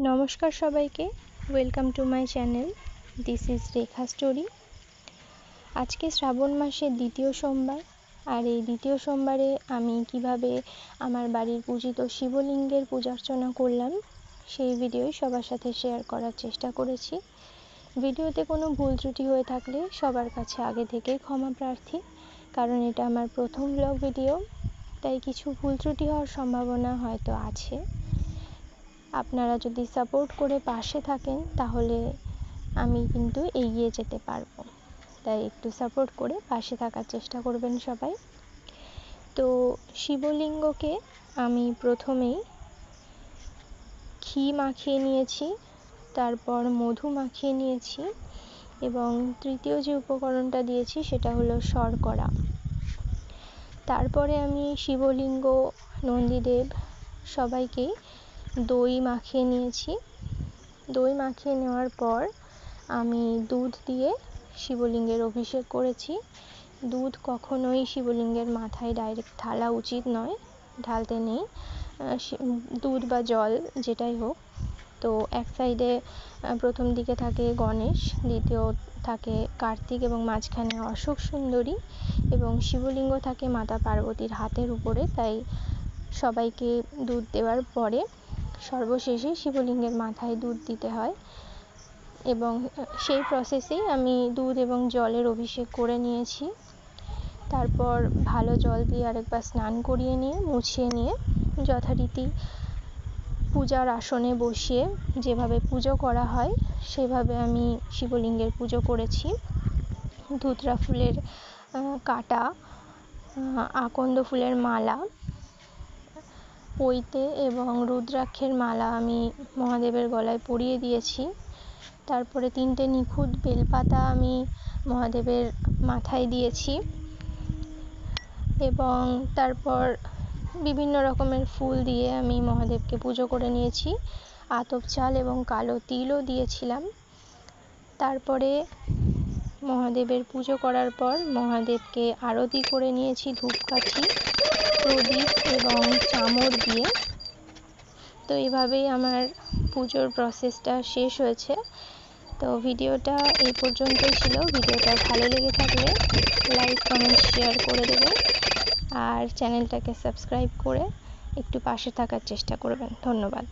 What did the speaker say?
নমস্কার সবাইকে, welcome to my channel. This is Rekha story. আজকে শ্রাবণ মাসের দ্বিতীয় সোমবার, আর এই দ্বিতীয় সোমবারে আমি কিভাবে আমার বাড়ির পূজিত শিবলিঙ্গের পূজার্চনা করলাম সেই ভিডিওই সবার সাথে শেয়ার করার চেষ্টা করেছি। ভিডিওতে কোনো ভুল ত্রুটি হয়ে থাকলে সবার কাছে আগে থেকে ক্ষমা প্রার্থী, কারণ এটা আমার প্রথম ব্লগ ভিডিও, তাই কিছু ভুল ত্রুটি হওয়ার সম্ভাবনা হয়তো আছে। আপনারা যদি সাপোর্ট করে পাশে থাকেন তাহলে আমি কিন্তু এগিয়ে যেতে পারবো, তাই একটু সাপোর্ট করে পাশে থাকার চেষ্টা করবেন সবাই। তো শিবলিঙ্গকে আমি প্রথমেই ঘি মাখিয়ে নিয়েছি, তারপর মধু মাখিয়ে নিয়েছি, এবং তৃতীয় যে উপকরণটা দিয়েছি সেটা হলো শর্করা। তারপরে আমি শিবলিঙ্গ, নন্দীদেব সবাইকেই দই মাখিয়ে নিয়েছি। দই মাখিয়ে নেওয়ার পর আমি দুধ দিয়ে শিবলিঙ্গের অভিষেক করেছি। দুধ কখনোই শিবলিঙ্গের মাথায় ডাইরেক্ট ঢালা উচিত নয়, ঢালতে নেই, দুধ বা জল যেটাই হোক। তো এক সাইডে প্রথম দিকে থাকে গণেশ, দ্বিতীয় থাকে কার্তিক এবং মাঝখানে অশোক সুন্দরী, এবং শিবলিঙ্গ থাকে মাতা পার্বতীর হাতের উপরে। তাই সবাইকে দুধ দেওয়ার পরে সর্বশেষে শিবলিঙ্গের মাথায় দুধ দিতে হয়, এবং সেই প্রসেসেই আমি দুধ এবং জলের অভিষেক করে নিয়েছি। তারপর ভালো জল দিয়ে আরেকবার স্নান করিয়ে নিয়ে মুছিয়ে নিয়ে যথারীতি পূজার আসনে বসিয়ে যেভাবে পুজো করা হয় সেভাবে আমি শিবলিঙ্গের পুজো করেছি। ধুতরা ফুলের কাটা, আকন্দ ফুলের মালা, পৈতে এবং রুদ্রাক্ষের মালা আমি মহাদেবের গলায় পরিয়ে দিয়েছি। তারপরে 3টে নিখুঁত বেলপাতা আমি মহাদেবের মাথায় দিয়েছি, এবং তারপর বিভিন্ন রকমের ফুল দিয়ে আমি মহাদেবকে পুজো করে নিয়েছি। আতপ চাল এবং কালো তিলও দিয়েছিলাম। তারপরে মহাদেবের পুজো করার পর মহাদেবকে আরতি করে নিয়েছি ধূপকাঠি, প্রদীপ এবং চামর দিয়ে। তো এইভাবেই আমার পুজোর প্রসেসটা শেষ হয়েছে। তো ভিডিওটা এই পর্যন্তই ছিল। ভিডিওটা ভালো লেগে থাকলে লাইক, কমেন্ট, শেয়ার করে দেবেন, আর চ্যানেলটাকে সাবস্ক্রাইব করে একটু পাশে থাকার চেষ্টা করবেন। ধন্যবাদ।